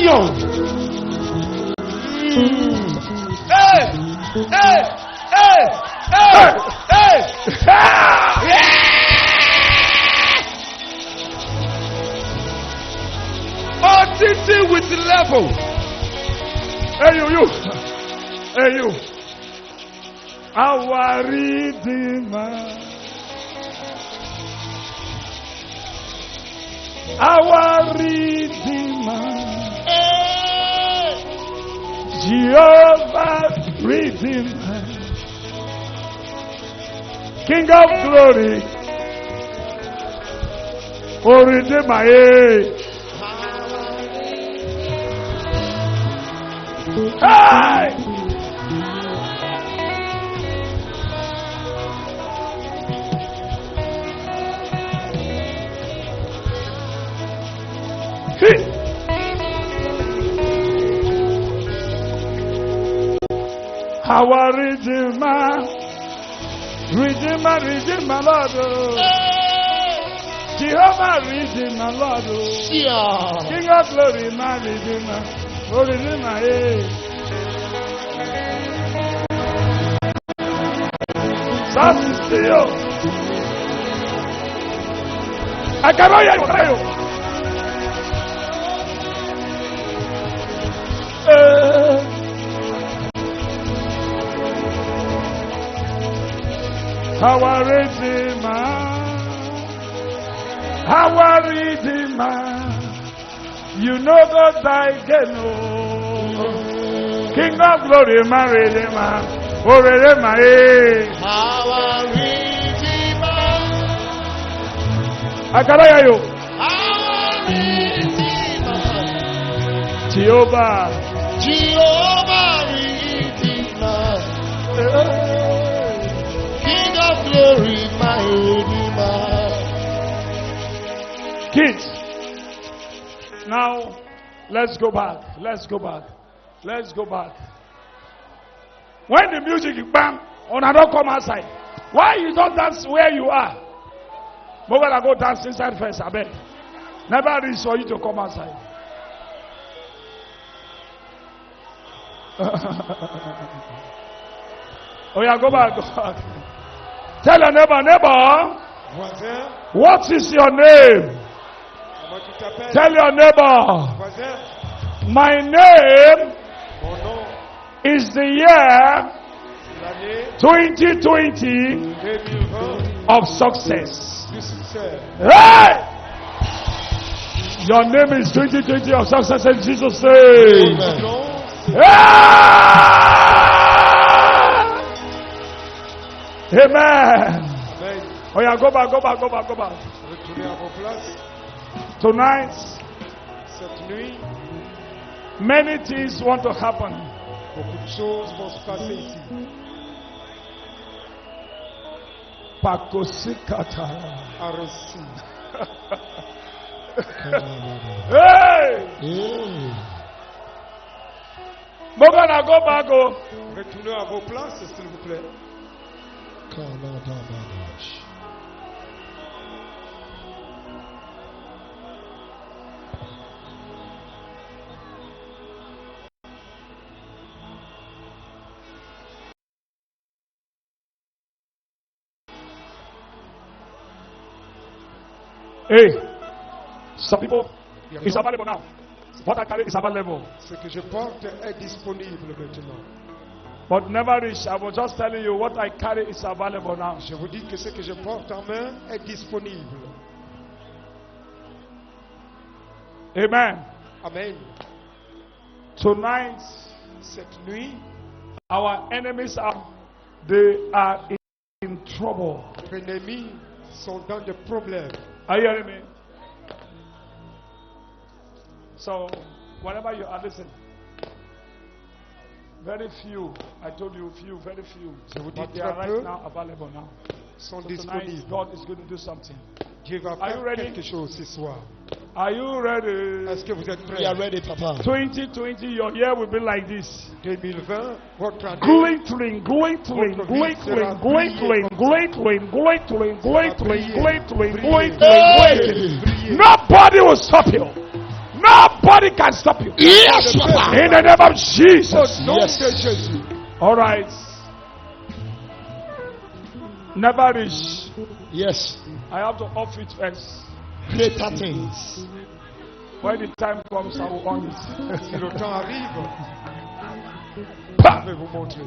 Zion. Hey! Hey! Hey! Hey! Hey! Authority with level. Hey, you. Hey, you. Our Redeemer. Our Redeemer. Jehovah Redeemer. King of glory. Oh, Redeemer. Hey! Our Redeemer, Redeemer, Redeemer, Lord. Jehovah, Redeemer, Lord. King of glory, my Redeemer. Oh, Redeemer, still. I cannot hear you. Our Redeemer, our Redeemer, you know that I can know. King of glory, my Redeemer, oh Redeemer, Our Redeemer, I can hear you. our Redeemer, Jehovah, Jehovah Redeemer. Glory, my Redeemer. Kids, now let's go back. Let's go back. Let's go back. When the music is bam, on I don't come outside. Why you don't dance where you are? But when I go dance inside first, I beg. Never reach for you to come outside. Oh yeah, go back, go back. Tell your neighbor, what is your name? Tell your neighbor, my name is the year 2020 of success. Hey! Your name is 2020 of success in Jesus' name. Amen. Oh yeah, go back. Tonight, many things want to happen. Pakosikata. Hey! We're gonna go back. Retournez à vos places, s'il vous plaît. Hey, some people, it's available now. What I carry is available. Ce que je porte est disponible maintenant. But never reach. I was just telling you what I carry is available now. Je vous dis que ce que je porte en main est disponible. Amen. Amen. Tonight, cette nuit, our enemies are in trouble. Nos ennemis sont dans des problèmes. Are you hearing me? So, whenever you are listening, very few, I told you few, very few, but they are right now available now. Sont so disponibles. Tonight, God is going to do something. Dieu va faire quelque chose ce soir. Are you ready? Est-ce que vous êtes prêts? We are ready, Papa. 2020, your year will be like this. 2020, votre année. Glittering, glittering, glittering, glittering, glittering, glittering, glittering, glittering, glittering, glittering. Nobody will stop you. Nobody can stop you. Yes, Papa. In the name of Jesus. Nom Yes. de Jésus. All right. Never rich. Yes. I have to off it first. Greater things. When the time comes, I will on it. Si le temps arrive, Pa! je vais vous montrer.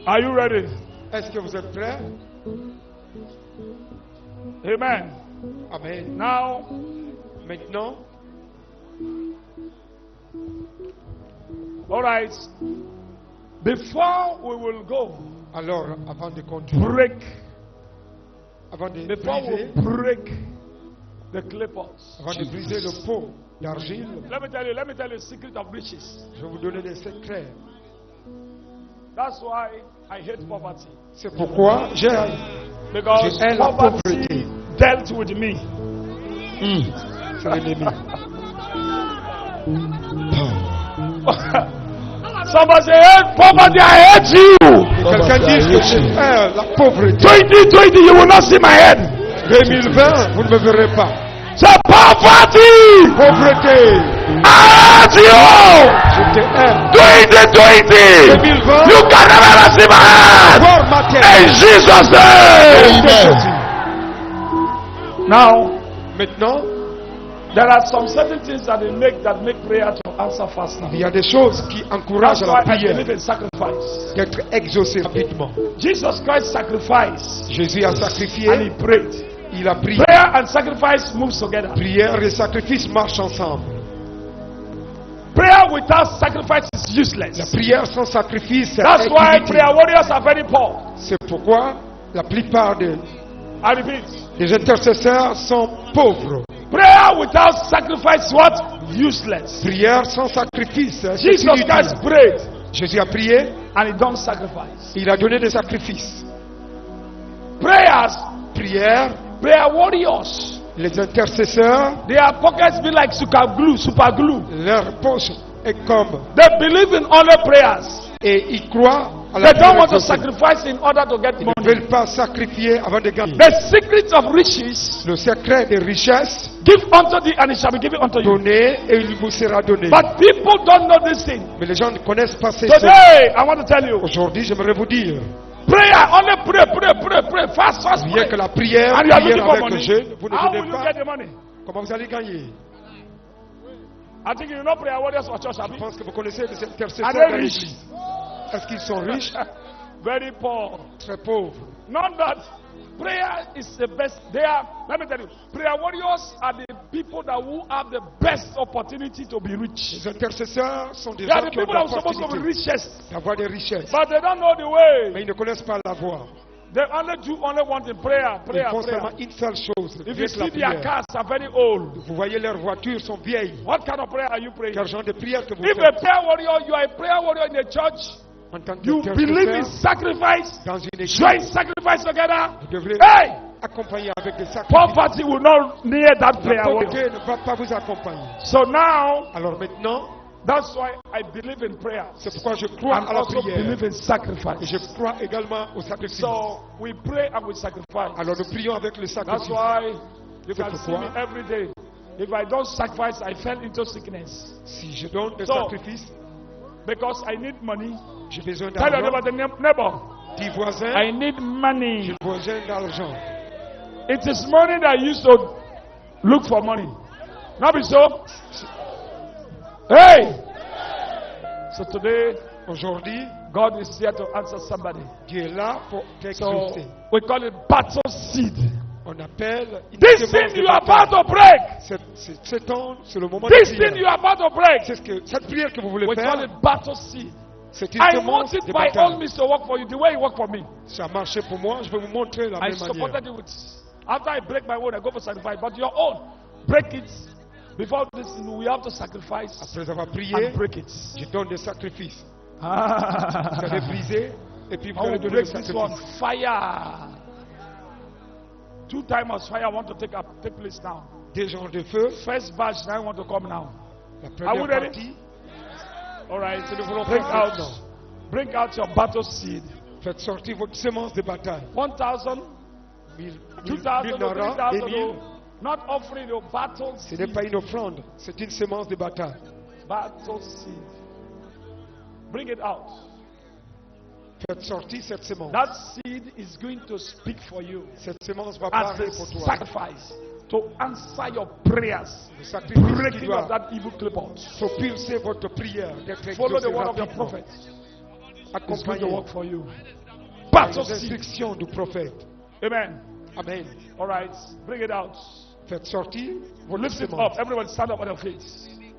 Are you ready? Est-ce que vous êtes prêts? Amen. Amen. Now, Maintenant, all right. Before we will go, alors, avant de continuer, break. avant de Before we briser, break the clippers. avant de briser le pot d'argile, Let me tell you the secret of riches. je vais vous donner des secrets. That's why I hate poverty. C'est pourquoi j'ai Because Je hais la poverty pauvreté. dealt with me. c'est l'ennemi. Somebody say, hey, poverty, I hate you. Quelqu'un dit que je hais la pauvreté. 2020, you will not see my head. 2020, vous ne me verrez pas. Say, poverty, Pauvreté, I hate you. je te hais. 2020, 2020, you can never see my head. voir ma In tête. Jesus' name. Amen. Now, Maintenant, there are some certain things that make prayer to answer faster. il y a des choses qui encouragent That's la why I prière believe in sacrifice. d'être exaucée rapidement. Jesus Christ sacrificed Jésus a and he sacrifié, prayed. il a prié. Prayer and sacrifice moves together. Prière et sacrifice marchent ensemble. Prayer without sacrifice is La useless. prière sans sacrifice, c'est That's why inutile. prayer warriors are very poor. C'est pourquoi la plupart I repeat. des intercesseurs sont pauvres. Prayer without sacrifice is what? Useless. Prière sans sacrifice, c'est Jesus inutile. Christ prayed Jésus a prié, and he don't sacrifice. il a donné des sacrifices. Prayers, Prière, prayer warriors, les intercesseurs, their pockets be like super glue. leur poche est comme, They believe in only prayers. et ils croient à la They prière don't want to exaucée. sacrifice in order to get Ils ne money. veulent pas sacrifier avant de gagner. The secret of riches, Le secret des richesses, give unto thee and it shall be given unto you. donner et il vous sera donné. But people don't know this thing. Mais les gens ne connaissent pas ces choses. Today, I want to tell you, Aujourd'hui, j'aimerais vous dire, prayer, only pray, fast, rien pray. que la prière, And you are prière looking for avec le money. jeûne, vous ne How donnez will you pas, get the money? comment vous allez gagner? I think you know prayer warriors for church, Je Abi. pense que vous connaissez les Are intercesseurs they dans rich? l'église. Est-ce qu'ils sont riches? Very poor. Très pauvres. Not that prayer is the best. Let me tell you, prayer warriors are the people that who have the best opportunity to be rich. Les intercesseurs sont des They are gens the qui ont people that are supposed to be l'opportunité richest, d'avoir des richesses. but they don't know the way. Mais ils ne connaissent pas la voie. They only do only one thing: prayer. Ils font seulement une seule chose, If you rien que la see their prière. cars are very old, Vous voyez leurs voitures sont vieilles. what kind of prayer are you praying? Quel genre de prière que vous If a faites prayer warrior, you are a prayer warrior in the church, en tant you believe in qu'intercesseur sacrifice, dans une église? join sacrifice together. Vous devrez Hey, accompagner avec des sacrifices. poverty will not near that La prayer warrior. pauvreté ne va pas vous accompagner. So now, Alors maintenant, that's why I believe in prayer c'est pourquoi je crois and à la also prière. believe in Et sacrifice. je crois également au sacrifice. So we pray and we sacrifice. Alors nous prions avec le That's sacrifice. why you C'est can see me pourquoi- every day. If I don't sacrifice, I fell into sickness Si je donne des So- sacrifices, because I need money. j'ai besoin Tell your d'argent. neighbor, Dis voisin, I need money. j'ai besoin d'argent. It is money that I used to look for money. Not be so. Hey. So today, Aujourd'hui, God is here to answer somebody. Dieu est là pour So t'exaucer. we call it battle seed. On appelle une This semence thing de you are bataille. about to break. C'est temps, c'est le moment This de thing you prière. are about to break. C'est ce que cette prière que vous voulez We call faire, it battle seed. c'est une I semence want it de by all bataille. means to work for you the way it worked for me. Ça a marché pour moi, je vais vous montrer la I même supported manière. it with. After I break my own, I go for sacrifice. But your own, break it. Before this, we have to sacrifice Après avoir prié, and break it. je donne des sacrifices. Vous Ah. allez briser et puis vous I allez will donner le break this one. sacrifice. Fire. 2 times fire want to take place now. Des genres de feu. First batch now want to come now. La Are we première ready? partie, All right. c'est nous voulons Bring faire out, maintenant. bring out your battle seed. Faites sortir votre semence de bataille. 1,000, 1000 2,000, 1000 naras, 3,000, 2000 Not offering your battle Ce n'est seed. pas une offrande, c'est une semence de bataille. Battle seed. Bring it out. Faites sortir cette semence. That seed is going to speak for you Cette semence va as parler a pour toi. sacrifice to answer your prayers. Le sacrifice qui Breaking doit of that evil clipboard. propulser votre prière, d'être Follow the exaucée word of your rapidement. prophet. It's going to Accompagné work for you. par Battle les seed. instructions du prophète. Amen. Amen. All right. Bring it out. Faites sortir votre Lift it semence. up. Everyone stand up on your feet.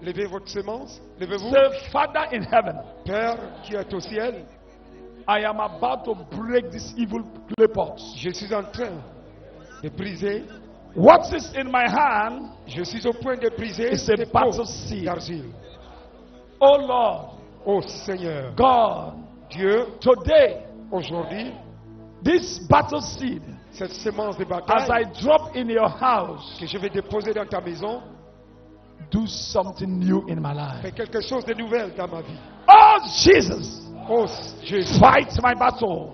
Levez votre semence. Levez-vous. Say, Father in heaven, Père qui est au ciel, I am about to break this evil clipboard. je suis en train de briser. What is in my hand Je suis au point de briser is a des battle pots seed. d'argile. Oh Lord, Oh Seigneur, God, Dieu, today, aujourd'hui, this battle seed, cette semence de as bataille I drop in your house, que je vais déposer dans ta maison, do something new in my life. fait quelque chose de nouvel dans ma vie. Oh Jesus, Oh Jésus, fight my battle.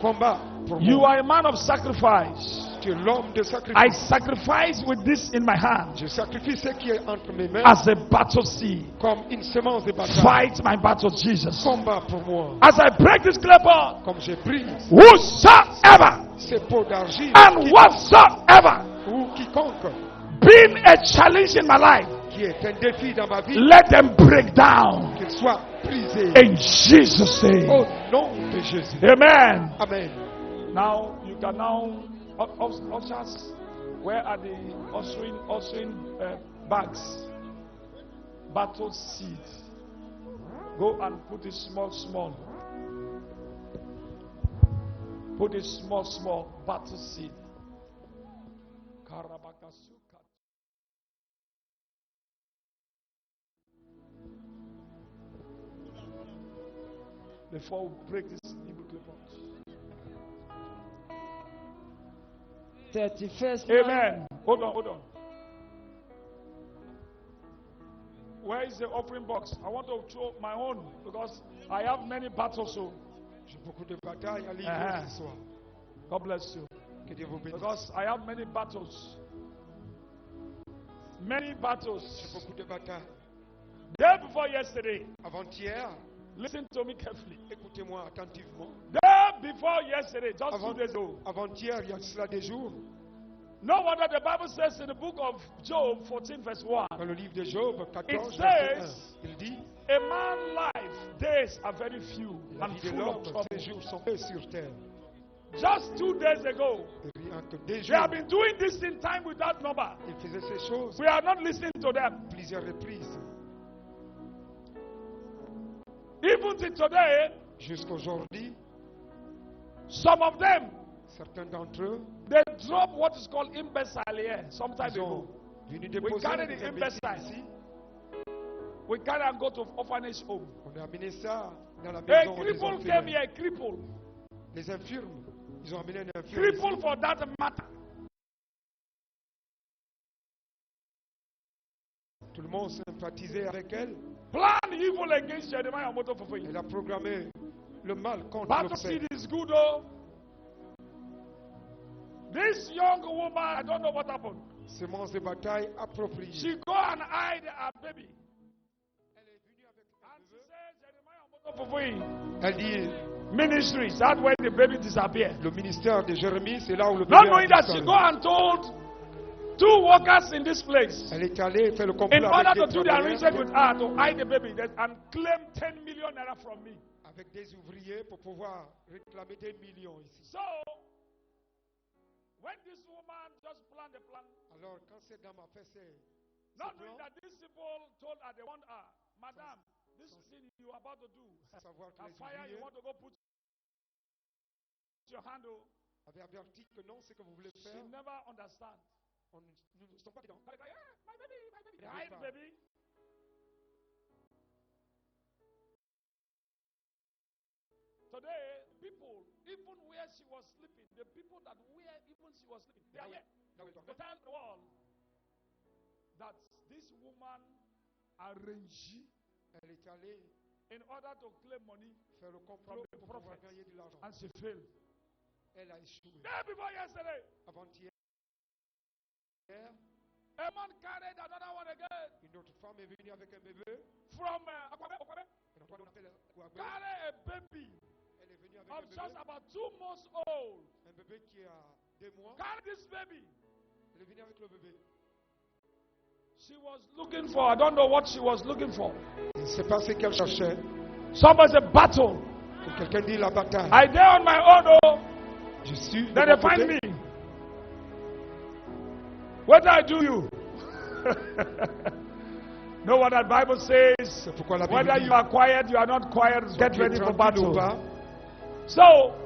combat pour You moi. are a man of sacrifice. Tu es l'homme de I sacrifice. sacrifice with this in my hand Je sacrifie ce qui est entre mes mains as a battle seed. comme une semence de bataille. Fight my battle, Jesus. Combat pour moi. As I break this clipboard, Comme je brise whosoever ces pots d'argile and whatsoever ou quiconque being a challenge in my life, qui est un défi dans ma vie, let them break down qu'il soit brisé. in Jesus' Au name. nom de Jésus. Amen. Amen. Now you can now ushers. Where are the ushering bags? Battle seed. Go and put it small. Put it small. Battle seed. Karabakasuka. Before we break this evil clipboard. 31st. Amen. Hold on. Where is the offering box? I want to throw my own because I have many battles. So J'ai beaucoup de batailles à livrer Uh-huh. ce soir. God bless you. Que Dieu vous bénisse. Because I have many battles. Many J'ai battles. beaucoup de batailles. Day before yesterday. Avant-hier, Listen to me carefully. écoutez-moi attentivement. Day before yesterday, just 2 days ago. Avant-hier, il y a cela des jours, No wonder the Bible says in the book of Job 14 verse 1. dans le livre de Job 14, It verset says- 1, il dit A man's life days are very few la and vie de full of l'homme, trouble. ses jours sont peu sur terre. Just 2 days ago, Et rien que des they jours, have been doing this in time without number. il faisait ces choses We are not listening to them. plusieurs reprises. Even till today, Jusqu'aujourd'hui, some of them certains d'entre eux, they drop what is called imbecile here some time ils ont ago. venu déposer carry des the imbéciles imbecile. ici. We carry and go to orphanage home. On a amené ça dans la A maison des cripple orphelins. came here, cripple. Les infirmes, ils ont amené un infirme Cripple ici. for that matter. Tout le monde sympathisait avec elle. Plan evil against Jeremiah Moto for you. Elle a programmé le mal contre Battle le seed fait. is good though. This young woman, I don't know what happened. Semence de bataille appropriée. She go and hide her baby. Elle est venue avec And she said, Jeremiah Moto for you. Elle dit, Ministries, that's where the baby disappeared. le ministère de Jérémie, c'est là où le Not bébé a knowing that she disparu. go and told 2 workers in this place Elle est allée faire le in complot order avec to des do the arrangement with travailleurs, her to hide the baby and claim 10 million naira from me. avec des ouvriers pour pouvoir réclamer des millions ici. So, when this woman just planned the plan, Alors, quand cette dame a fait ses not plans, knowing that these people told her, they want her, Madam, this thing you are about to do, sans savoir que a les fire you ouvriers want to go put your hand over, avaient averti que non, ce que vous voulez she faire, never understand. nous ne sommes pas dedans. Like, yeah, my baby, They hide pas. baby. Today, people, even where she was sleeping, the people that where even she was sleeping, they are here. Là où il To dormait, tell the world that this woman arranged elle est allée in order to claim money faire le complot the pour pouvoir prophet. gagner de l'argent. and she failed. Elle a échoué. Day before yesterday, Avant-hier, A man carried another one again Une autre femme est venue avec un bébé. from Akwabe. Et l'endroit qu'on appelle Kouabé. Carry a baby Elle est venue avec of un just bébé. about 2 months old. Un bébé qui a 2 mois. Carry this baby. Elle est venue avec le bébé. She was looking for, I don't know what she was looking for. Je ne sais pas ce qu'elle cherchait. Somebody said battle. Que quelqu'un dit la bataille. I did on my own, oh. Je suis de Then mon they find côté. me. What did I do you? Know what that Bible says? C'est pourquoi la Bible Whether dit, you are quiet, you are not quiet, get tu es ready for tranquille ou battle. pas, So,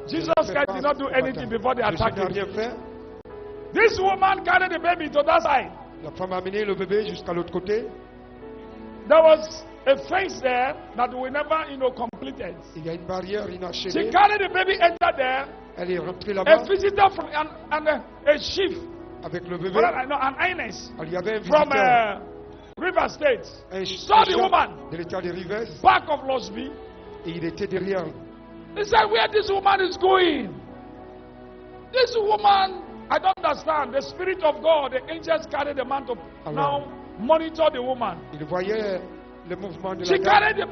Jesus fais Christ face did not do au anything bataille. before they Jésus attacked n'a him. rien fait. This woman carried the baby to that side. La femme a amené le bébé jusqu'à l'autre côté. There was a fence there that we never, completed. Il y a une barrière She inachevée. carried the baby, entered there. Elle est rentrée A là-bas visitor from a chief, avec le bébé. well, no, an highness Il y avait un from visiteur, River State, un saw the chef woman de l'état de Rivers, back of Losby. et il était derrière. He said, where this woman is going? This woman, I don't understand. The Spirit of God, the angels carried the man to now monitor the woman. Il voyait le mouvement de She la dame. carried the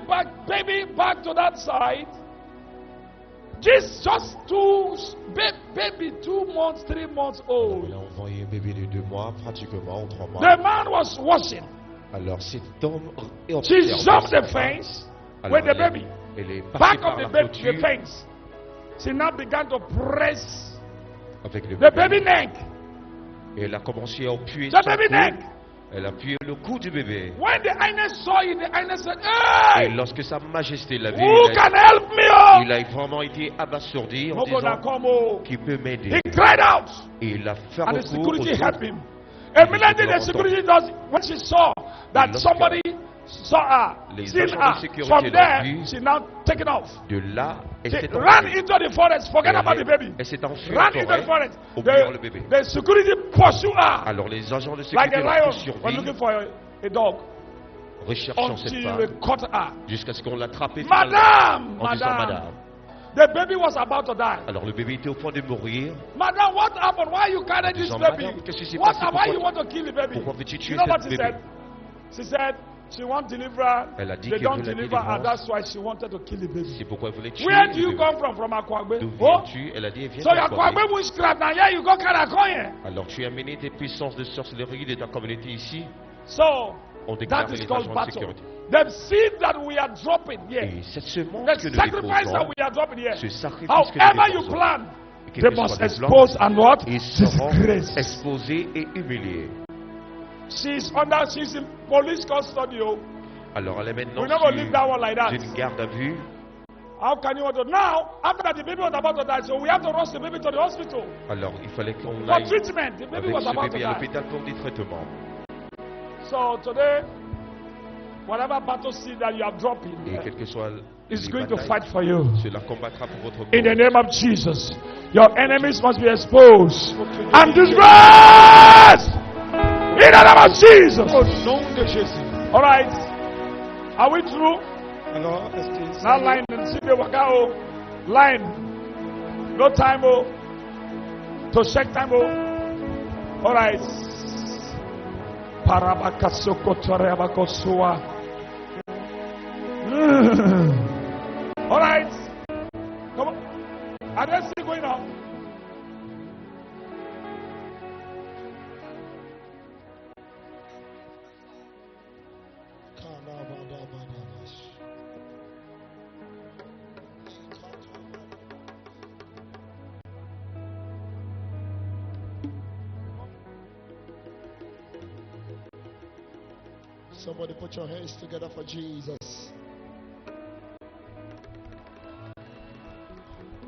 baby back to that side. Just baby 2 months, 3 months old. Il a envoyé un bébé de 2 mois, pratiquement, ou 3 mois. The man was washing. Alors cet homme est She jumped the fence with the baby. Elle est Back passée of par the, la the clôture fence. She now began to press avec le the bébé. baby neck. Et elle a commencé à appuyer The son baby cou. neck. Elle a appuyé le cou du bébé. When the highness saw it, the highness said, Et hey, lorsque sa majesté l'a vu, who can help me? Oh? il a vraiment été abasourdi en Mogo disant Nakomo. qui peut He m'aider. cried out, Et il a fait and the recours aux security helped autres. him. Immediately the security does, when she saw that lorsque somebody saw her, les seen agents de her, sécurité from l'ont there, vu, she now taken off. De là, elle She s'est ran enfuie. into the forest, forget about the baby. Elle s'est enfuie Ran en into the forêt, forest. oubliant le bébé. The security pursued her Alors les agents de like sécurité a l'ont lion was poursuivi, looking for a dog recherchant cette until femme, they caught her. jusqu'à ce qu'on l'attrape Madame, en disant madame, madame. the baby was about to die. Alors le bébé était au point de mourir. Madam, what happened? Why you carried this Disant, baby? Madame, qu'est-ce qui s'est What, passé? why Pourquoi- you want to kill the baby? pourquoi veux-tu tuer You know what cette she bébé? said? She said she wants deliverer. Elle a dit They qu'elle don't veut la deliver her. délivrance. That's why she wanted to kill the baby. C'est pourquoi elle voulait tuer Where le do you bébé. come from Akwagbe? D'où Oh, viens-tu? Elle a dit, viens so your Akwagbe witchcraft now here you go carry a coin. Alors tu as amené tes puissances de sorcellerie de ta communauté ici. So On déclare that is les called agents de battle. sécurité. The seed that we are dropping here, Et cette semence the que nous sacrifice that déposons, we are dropping here, ce sacrifice que nous however you déposons, plan, quel they que must soit le plan, expose and what? ils seront Disgrace. exposés et humiliés. She's in police custody. Oh. Alors elle est maintenant We never leave that one like that. sur une garde à vue. How can you want to now? After that, the baby was about to die, so we have to rush the baby to the hospital Alors il fallait qu'on for aille treatment. The baby avec was ce about to bébé à die. l'hôpital pour des traitements. So today, whatever battle seed that you are dropping Et quel que soit is les going to batailles, fight for you. cela combattra pour votre In the cause. name of Jesus, your enemies must be exposed and disgraced. In the name of Jesus. Au nom de Jésus. All right. Are we through? Alors, est-ce que Now line and see the wakao. Line. No time, oh. To check time, oh. All right. Parabakasokotoreabakosua. All right. Come on. Are they still going on? Somebody put your hands together for Jesus.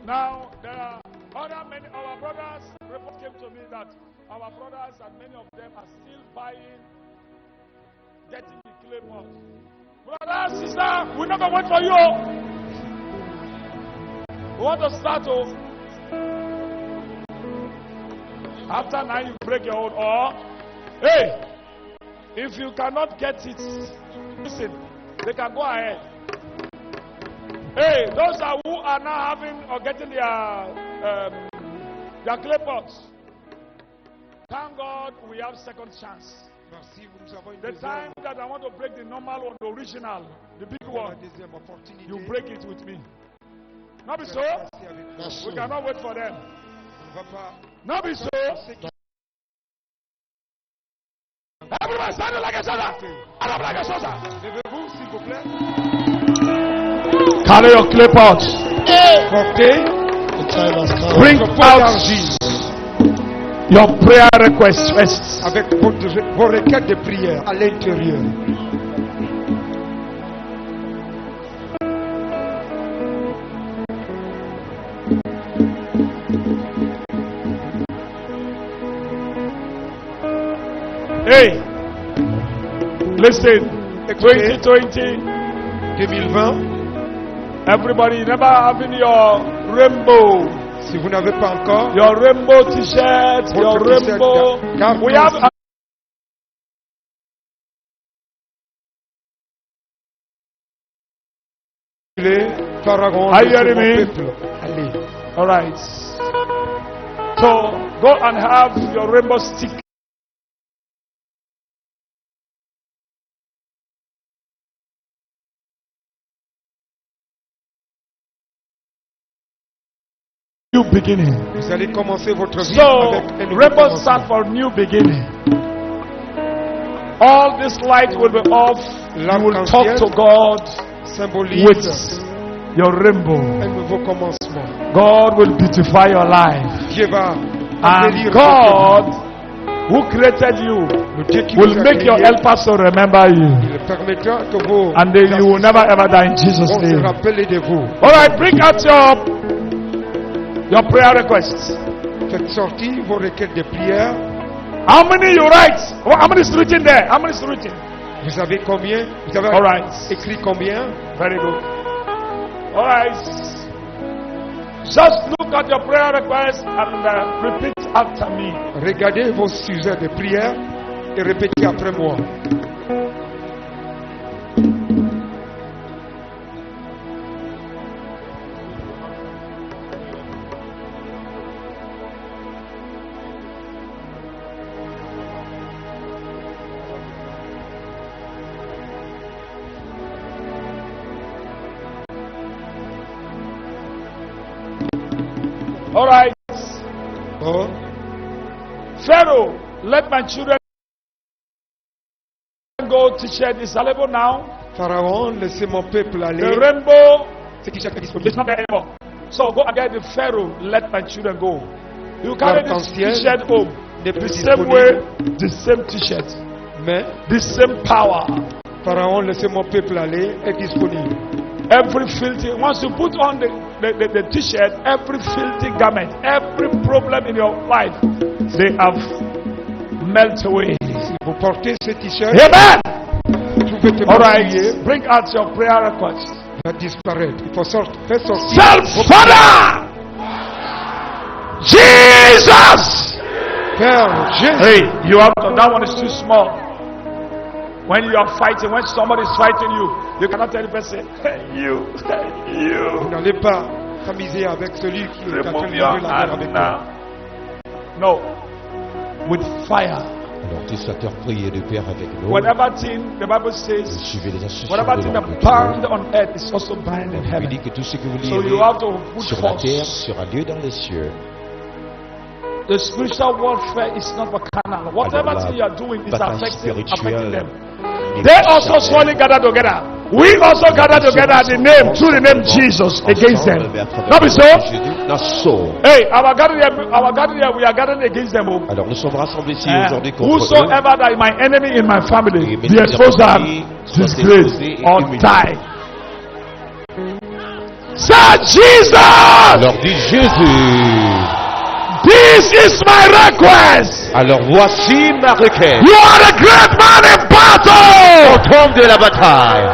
Now, there are other many, our brothers, report came to me that our brothers and many of them are still buying, getting the claymores. Brother, sister, we're not going to wait for you. We want to start off. After 9, you break your own. Or, hey, if you cannot get it, listen, they can go ahead. Hey, those are who are now having or getting their clay pots. Thank God we have second chance. Merci, nous avons une The time deuxième, that I want to break the normal one, the original, the big la one, deuxième opportunité. you break it with me. Not be so. Merci avec nous. Merci. We cannot wait for them. On ne va pas. Not be so. C'est qui- Everybody stand like a soldier. Stand up like a soldier. Levez-vous, s'il vous plaît. Carry your clay pots. Portez The time has come. Bring votre pot out d'argile your prayer requests first. avec vos requêtes de prière à l'intérieur. Hey, listen. 2020. 2020, Everybody, remember having your rainbow, si vous n'avez pas encore, your rainbow T-shirt, your Votre t-shirt, rainbow. car- We have. les pharaons Are de you hearing mon me? peuple. Allez. All right. So go and have your rainbow stick. New beginning. Vous allez commencer votre vie So avec un nouveau rainbow commencement. stand for new beginning. All this light will be off. You will talk to God Symbolise with your rainbow. un nouveau commencement. God will beautify your life. Dieu va And embellir God, who created you, le Dieu qui will vous a make your créé. helpers to remember you. Il permettra que vos And then you will never ever die in Jesus' vont se name. rappeler de vous. All right, bring out your prayer requests. Faites sortir vos requêtes de prière. How many you write? How many is written there? How many is written? Vous avez combien? Vous avez All right. écrit combien? Very good. All right. Just look at your prayer requests and repeat after me. Regardez vos sujets de prière et répétez après moi. All right. Oh, Pharaoh, let my children go to share this available now. Pharaon, laissez mon peuple aller. The rainbow Ce qui est is disponible. not there anymore. So go and get the Pharaoh, let my children go. You carry this L'arc-en-ciel t-shirt home. n'est The plus same way, disponible. the same t-shirt, Mais the same power. Pharaon, laissez mon peuple aller est disponible. Every filthy, once you put on the t-shirt, every filthy garment, every problem in your life, they have melted away. Si vous portez ce t-shirt, Amen. tout vêtement All right, souillé bring out your prayer request. va disparaître. Il faut faire sortir. Self Father, Jesus. Père Jésus. Hey, you have to, that one is too small. When you are fighting, when somebody is fighting you, you cannot tell the person, hey, you, hey, Vous you. n'allez pas s'amuser avec celui qui est en train de Remove livrer your la guerre hand avec now. toi. No. With fire. Alors, utilisateur, priez le Père avec nous. Whatever thing the Bible says, Suivez les instructions whatever de thing l'ordre that de bound Dieu. on earth is also bound in Il heaven. dit que tout ce que vous So you lirez have to put sur la terre force. sera lieu dans les cieux. The spiritual warfare is not for carnal. Whatever Alors, la thing you are doing is bataille affecting spirituelle them. n'est They pas also charnelle. surely gather together. We also gather together at the name, through the name Jesus against them. Ensemble, mais à travers Not be le so? nom de Jésus, nous sommes. Hey, our gathering here, we are gathering against them. Oh. Alors nous sommes rassemblés ici Eh, aujourd'hui contre eux. whosoever that is my enemy in my family, Et mes be exposed and ennemis soient disgraced exposés et or humiliés. die. Say Jesus! Alors dis Jésus. This is my request. Alors voici ma requête. You are a great man in battle. Au trône de la bataille.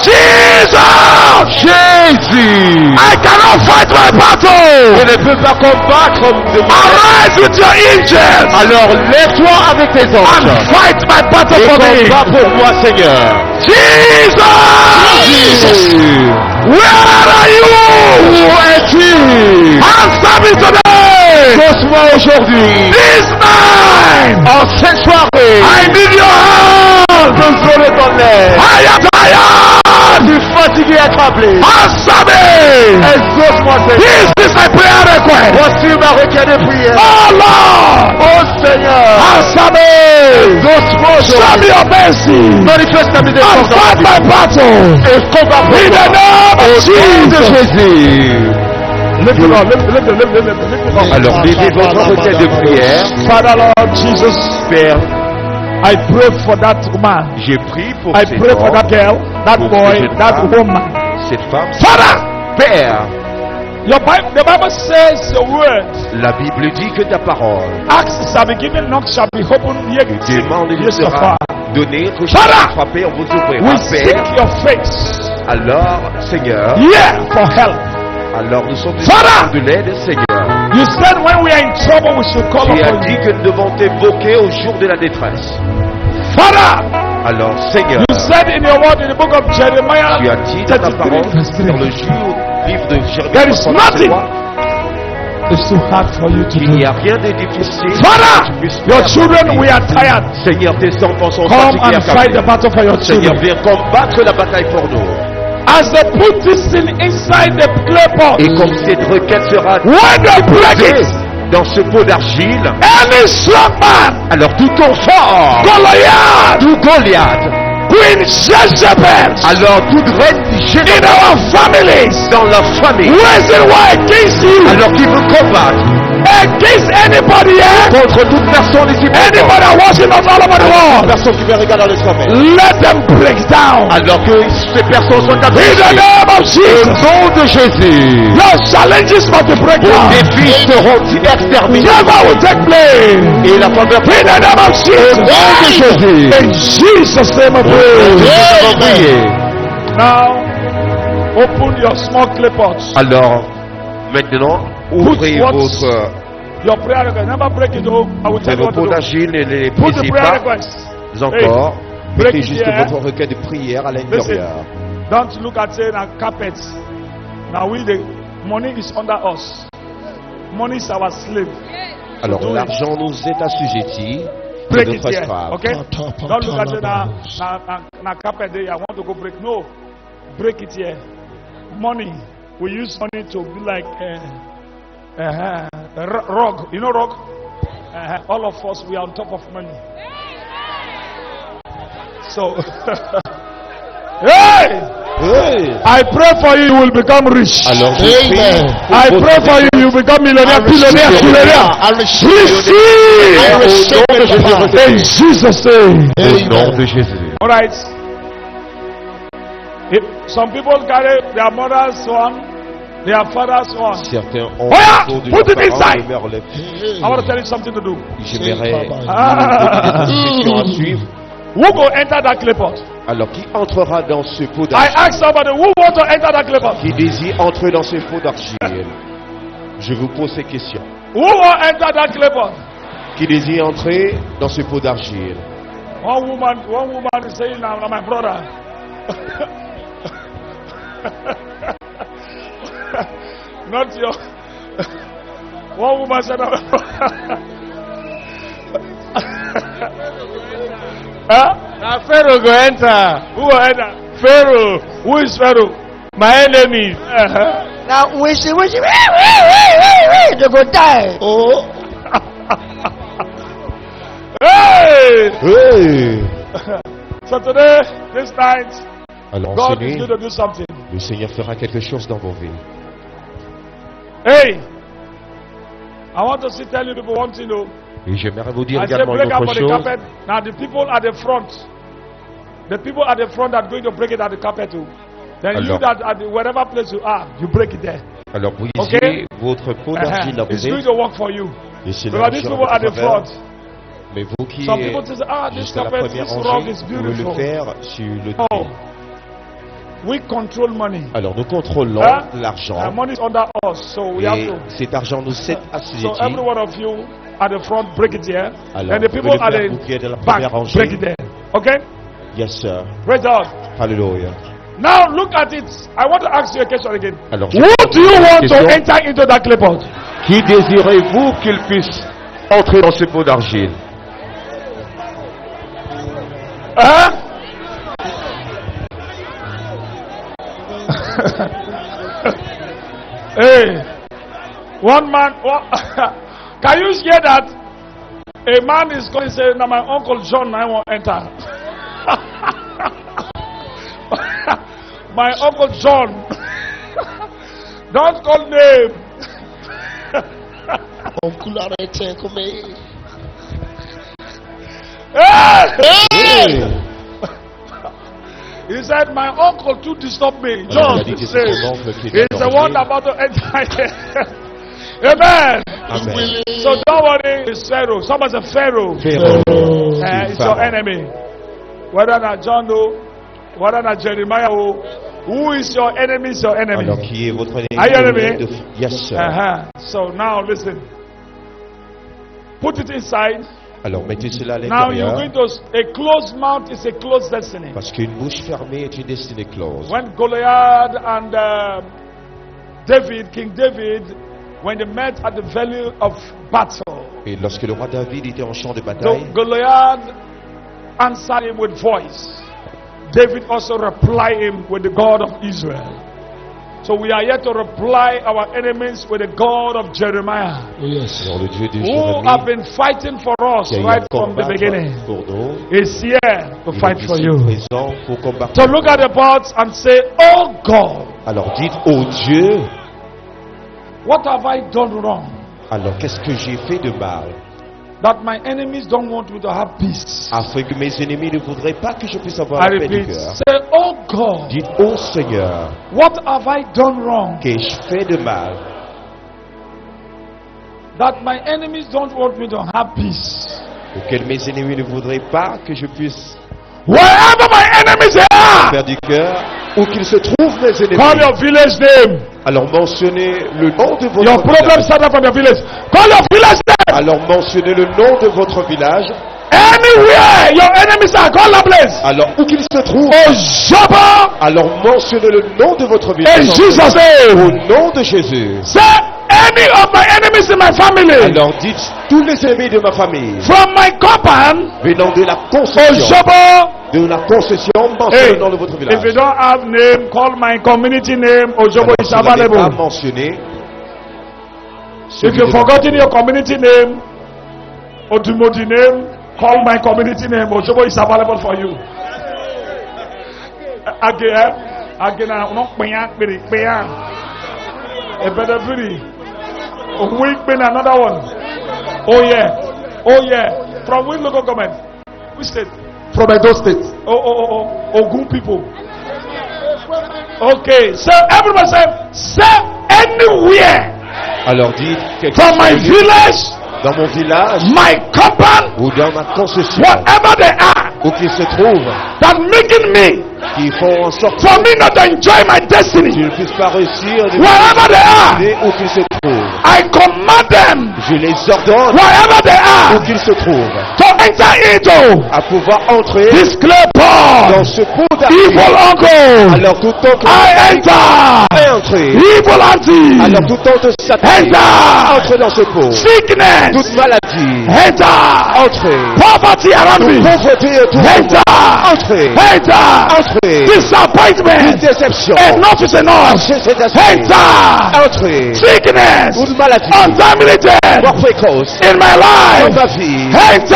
Jesus! Jésus. I cannot fight my Je battle. ne peux pas combattre de Arise with your angels Alors lève-toi avec tes and anges. fight my battle Et for me. combat pour moi, Seigneur. Jesus! Jésus. Where are you? Où es-tu? Answer me today. Exauce-moi aujourd'hui. This night, En cette soirée, I need your help. besoin de ton aide. I am tired. Je suis fatigué à trembler. Answer me. Exauce-moi, Seigneur. This is my prayer request. Voici ma requête de prière. Oh Lord, Oh Seigneur, answer me. exauce-moi Show me aujourd'hui. your mercy. Manifeste ta And miséricorde dans ma fight my vie. battle. Et combat pour In the moi. name Au of nom de Jesus. Jésus. Lift it up, lift it up. Alors, levez votre requête de prière. Father Lord Jesus, Père, I pray for that man. j'ai prié pour I cet pray for homme, that girl, that pour boy, cette that femme, woman. cette femme. Father, Père, the Bible says your word. la Bible dit que ta parole, Ask shall be given, knock shall be opened. demande et Yes, sera Father. donnée, que Father, chacun frappé, on vous ouvrira. We seek Père, your face. alors, Seigneur, Yeah, for help. alors nous sommes Father, de l'aide, Seigneur. you said when we are in trouble, we should call Tu as upon dit you. que nous devons t'évoquer au jour de la détresse. Father, Alors, Seigneur, you said in your word in the book of Jeremiah, tu as dit dans ta 33 parole, verse 3, dans le livre de Jérémie, there is 33, nothing it's too hard for you to il n'y do. a rien de difficile. Father, que tu puisses your faire children, dans ta we vie. are tired. Seigneur, tes enfants sont Come fatigués and à fight the câbler. battle for your Seigneur, children. viens combattre la bataille pour nous. As they put this thing inside the clay pot, Et comme cette requête sera when they break posée it, dans ce pot d'argile, any strong man, alors tout ton fort, Goliath, tout Goliath, Queen Jezebel, alors toute reine in Jézabel our families, dans la famille, raising war against you, alors qui veut combattre against anybody here, contre toute personne ici anybody présente, watching us all over the world, personne qui veut regarder dans le sommet, let them break down. alors que ces personnes sont In the attaquées. name of Au Jesus, nom de Jésus, your challenges must be break vos down. défis seront exterminés. Never will take place. Et la première In the name of au nom de Jesus. Jésus, In Jesus' name I nous pray. allons prier. Now, open your small clay pots. Alors, maintenant, ouvrez what- votre Your prayer request. Never break it. Oh, I will tell you vos what to pots do. d'argile et les Put the brisez prayer pas request. encore. break Mettez it juste here. votre requête de prière à l'intérieur. Don't look at saying our carpets. Now the money is under us. Money is our slave. Alors, do it. l'argent nous est assujetti. C'est Break it notre here. esclave. Okay? Don't look at saying na carpet there. I want to go break. No, break it here. Money. We use money to be like rug. You know rug? All of us, we are on top of money. So, hey! Hey! I pray for you, you will become rich. Alors, je prie I pour pray votre for you, you become millionaire, billionaire, billionaire. I receive Receive! receive Au nom de it, Papa. Jésus. In Jesus' name. Au nom de Jésus. All right. If some people carry their mother's one, their father's one. Certains ont Oh yeah! autour de Put leurs it parents inside. et leur lèvres. I want to tell you something to do. J'aimerais Ah. une question à suivre. Who go enter that clay pot? Alors, qui entrera dans ce pot I d'argile? ask somebody who want to enter that clay pot. Qui désire entrer dans ce pot d'argile? Je vous pose ces questions. Who will enter that clay pot? Qui désire entrer dans ce pot d'argile? One woman is saying, "Now, my brother." Not your. One woman said, huh? Now Pharaoh go enter. Who will enter? Pharaoh, Who is Pharaoh? my enemy. Now, we see, they go die. Oh, Hey! Hey! So today, this night, Alors, God ce is nuit, going to do something. le Seigneur fera quelque chose dans vos vies. Hey! I want to tell you people one thing, though. Et j'aimerais vous dire I say également break une up autre on the chose. carpet. Now the people at the front, that are going to break it at the carpet too. Then you Alors. that at the, whatever place you are, you break it there. Alors, brisez Okay. votre pot d'argile dans vos It's going vies. to work for you. Et c'est Because these l'argent people at the votre faveur. front, Mais vous qui some êtes people say, this jusqu'à la carpet, première this rug rangée, is vous pouvez le beautiful. faire sur le Oh, tapis. we control money. Alors, nous contrôlons Huh? l'argent. Money is under us, so we have Et to. cet argent nous est So assujetti. every one of you at the front, break it here. Alors, And the vous people pouvez at le faire, vous qui êtes the dans la back, première rangée. break it there. Okay? Yes, sir. Praise God. Hallelujah. Now look at it. I want to ask you a question again. Alors, Who do you want to question. enter into that clay pot? Qui désirez-vous qu'il puisse entrer dans ce pot d'argile? Huh? Hey, one man. Can you hear that? A man is going to say, "Now my uncle John, I won't enter." My uncle John. Don't call name. Uncle arrêtez comme Hey! He said, "My uncle too disturbed me." John, il a dit que he c'est said, son oncle qui he's était the en one danger. about to enter. Amen. Amen. So don't worry, it's Pharaoh. Someone's a Pharaoh. Pharaon, It's your enemy. Whether not John or whether not Jeremiah or who is your enemy is your enemy. Alors qui est votre ennemi? Are you enemy? Yes, sir. So now listen. Put it inside. Alors mettez cela à Now you're l'intérieur. going to a closed mouth is a closed destiny. Parce qu'une bouche fermée est une destinée close. When Goliath and David, King David, when they met at the valley of battle, Et lorsque le roi David était en champ de so bataille, Goliath answered him with voice. David also replied him with the God of Israel. So we are yet to reply our enemies with the God of Jeremiah, alors le Dieu de who have Jérémie, been fighting for us qui a eu right à from the combattre beginning, pour nous, is here to il fight est for ici you. présent pour combattre. So look at the boards and say, "Oh God, Alors dites, oh Dieu, what have I done wrong alors qu'est-ce que j'ai fait de mal, that my enemies don't want me to have peace?" afin que mes ennemis ne voudraient pas que je puisse avoir I la paix du repeat, cœur. say, "Oh God, Dites, oh Seigneur, what have I done wrong qu'ai-je fait de mal, that my enemies don't want me to have peace?" auquel mes ennemis ne voudraient pas que je puisse Wherever my enemies are, faire du cœur, où qu'ils se trouvent mes call ennemis. your village name. Alors mentionnez le nom de votre Your problem village. started from your village. Call your village name. Alors mentionnez le nom de votre village. Anywhere your enemies are, call that place. Alors où qu'ils se trouvent. Ojaba, Alors mentionnez le nom de votre in village. Jesus' Au name. nom de Jésus. Say any of my enemies in my family, Alors dites tous les ennemis de ma famille, from my compound, venant de la concession, Ojaba. mentionnez Hey, le nom de votre if you village. don't have name, call my community name. Ojabo Alors, is si vous n'avez pas available. mentionné, If celui you've de ma forgotten your community name, Otumodi name, call my community name. Ojabo is available for you. Again, not paya. A better pretty. Week been another one. Oh yeah. From which local government? Which state? From Edo State. Oh. Ogun people. Okay, so everybody say anywhere Alors dites quelque from my chose village, dans mon village my compound, ou dans ma concession, whatever they are, où qu'ils se trouvent, that making me qui font en sorte for me not to enjoy my que destiny, je ne puisse pas réussir de wherever they are, où qu'ils se trouvent. I command them, Je les ordonne wherever they où are, qu'ils se trouvent to enter into à pouvoir entrer this clay pot. dans ce pot Evil d'argile. uncle, Alors tout oncle I enter. entrer. Evil auntie, Alors tout oncle satanique enter. entre dans ce pot. Sickness, Toute maladie enter. entrez. Poverty around Toute me, pauvreté autour de moi. enter. Entrez. Enter. Entrez. Disappointment, Toute déception. enough is enough. Chez cet aspect. Enter. Entrez. Sickness, Toute maladie. untimely death Mort précoce. in my Dans life. ma vie. Enter.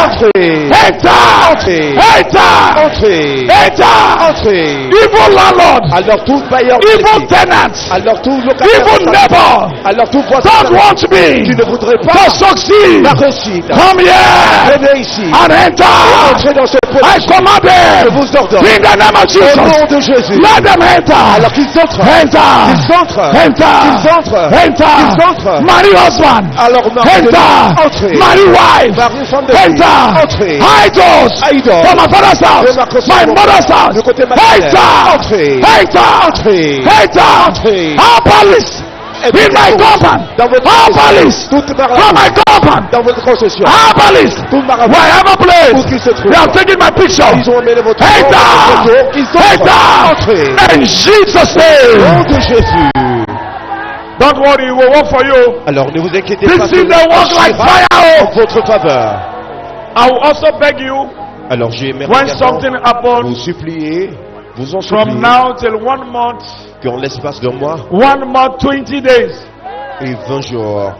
Entrez. Enter. Entrez. Enter. Entrez. Enter. Entrez. Evil landlord, Alors tout bailleur evil public. tenants, Alors tout locataire. evil neighbor, Alors tout voisin. don't want Qui me ne voudrait to pas succeed. ma réussite. Come here Venez ici. and enter. Entrez dans ce pot. I command Je them vous ordonne. in the name of Au Jesus. nom de Jésus. Let them enter. Alors qu'ils entrent. Enter. Qu'ils entrent. Enter. Qu'ils entrent. Enter. Qu'ils entrent. Marry husband. Alors Marie, Enter. entrez. Marry wife. Marie, femme de vie. Enter. Entrez. Idols. Idols. From my father's house. De ma concession. My mother's house. Du côté maternel. Enter. Entrez. Enter. Entrez. Enter. Entrez. Our police. Et In my compound. Dans votre Our police. toute From my maladie. compound. Dans votre concession. Our police. Toute maladie. Wherever Où place. qu'ils se trouvent. They are taking my picture. Ils ont emmené votre Enter. nom, votre photo. Ils entrent. Enter. Entrez. In Jesus' Au nom name. de Jésus. The Don't worry, it will work for you. Alors ne vous inquiétez This pas, is the work like fire. en votre faveur. I will also beg you, Alors j'aimerais when something vous happens, supplier, vous en from supplier, now till 1 month, qu'en l'espace de mois 1 month, 20 days, et 20 jours,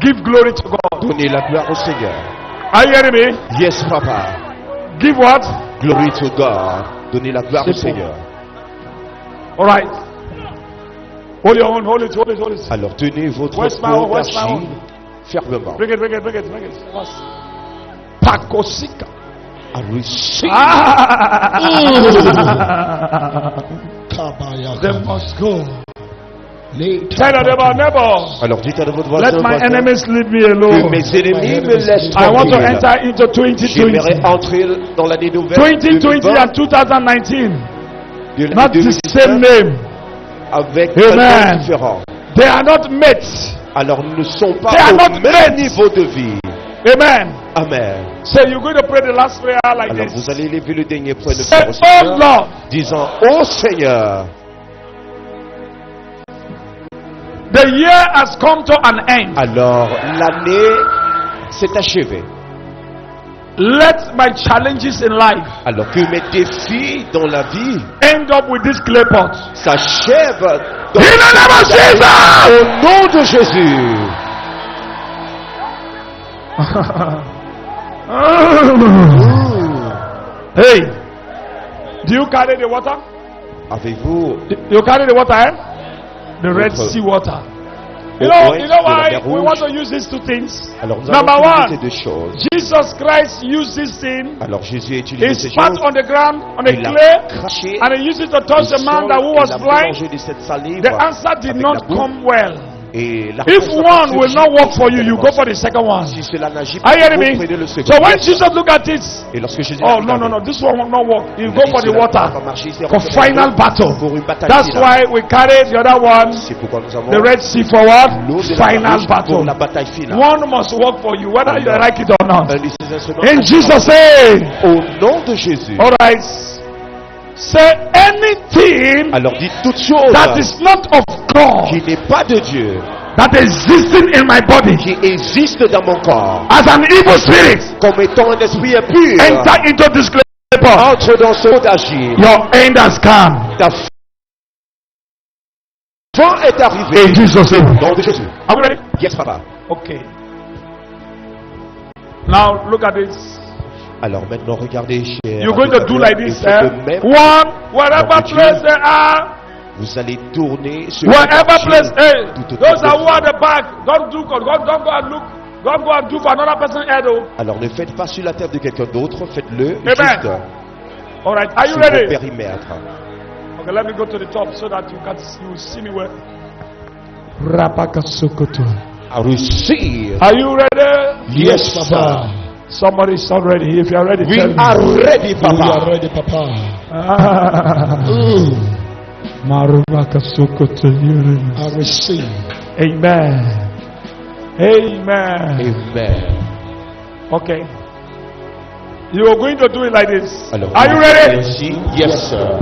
give glory to God. donnez la gloire au Seigneur. Are you hearing me? Yes, Papa. Give what? Glory to God. Donnez la gloire au C'est bon. Seigneur. All right. Hold your own, hold it, hold it, hold it. Alors tenez votre Where's my pot own? Where's my d'argile own? fermement. Bring it, bring it, bring it, bring it. Pakosika. I receive. They must go. Later. Tell your neighbor, neighbor, Alors dites à votre voisin, let my voisin, enemies leave me que alone. mes ennemis me laissent I want to tranquille. enter into J'aimerais 2020. entrer dans l'année nouvelle 2020 2020, and 2019. de l'année Not the 2019, same name. avec Amen. un nom différent. They are not mates. Alors ils ne sont pas They are au not même mates. niveau de vie. Amen. Amen. So you're going to pray the last prayer like Alors this. vous allez lever le dernier point de Say, prière au oh Seigneur, Lord, disant, ô Seigneur, the year has come to an end. alors l'année s'est achevée. Let my challenges in life Alors que mes défis dans la vie end up with this clay pot. s'achèvent dans In the name of Jesus! au nom de Jésus. Hey, do you carry the water? Avez-vous You carry the water, eh? The Red Votre- Sea water. au You know ouest de la why mer we Rouge? want to use these two things? Alors nous Number allons one, utiliser deux choses. Jesus Christ used this thing. Alors Jésus a utilisé He ces spat choses. on the ground, on the Il a clay, craché and he used it to touch au the man sol, that who il was a blind. mélangé de cette salive The answer did avec not la boue. come well. Et la If réponse n'a one pas will surgi. not work for you, you go for the second one. Si cela n'agit Are pas, you hearing vous me? prenez le second. So when Yes. Jesus look at it, Et lorsque Jésus oh a no, no, no, this one will not work. You il go dit, for the cela ne va water pas marcher, c'est for refaire final l'eau battle. pour une bataille That's finale. why we carry the other one, C'est pourquoi nous avons the Red Sea forward, l'eau de la final Mer Rouge pour battle. la bataille finale. One must work for you, whether you like it or not. Un de ces instruments In agira Jesus' name. au nom de Jésus. All right. Say anything Alors dites toute chose that is not of God qui n'est pas de Dieu, that existing in my body qui existe dans mon corps, as an evil spirit comme étant un esprit impur, enter into this clay pot. entre dans ce pot d'agir. Your end has come. Ta fin est arrivée. In Jesus' name. Au nom de Jésus. Are we ready? Yes, Papa. Okay. Now look at this. Alors maintenant, regardez, cher. You're going to do like this. Et faites de même. One, wherever Dans le place Dieu. they are, Vous allez tourner sur wherever place. Hey, tout autour those de are vous. who are the back. Don't go and look. Don't go and do for another person's head. Oh. Alors ne faites pas sur la tête de quelqu'un d'autre, faites-le Amen. juste All right. Are you sur vos ready? périmètres. Okay, let me go to the top so that you will see me well. Rapakasokoto. À réussir. Are you ready? Yes, Papa. Somebody's not ready. If you are ready, We tell me. are ready, We are Papa. ready, Papa. Marupakasokoto. I receive. Amen. Amen. Amen. Okay. You are going to do it like this. Alors, Are you ready? Ainsi, yes, sir.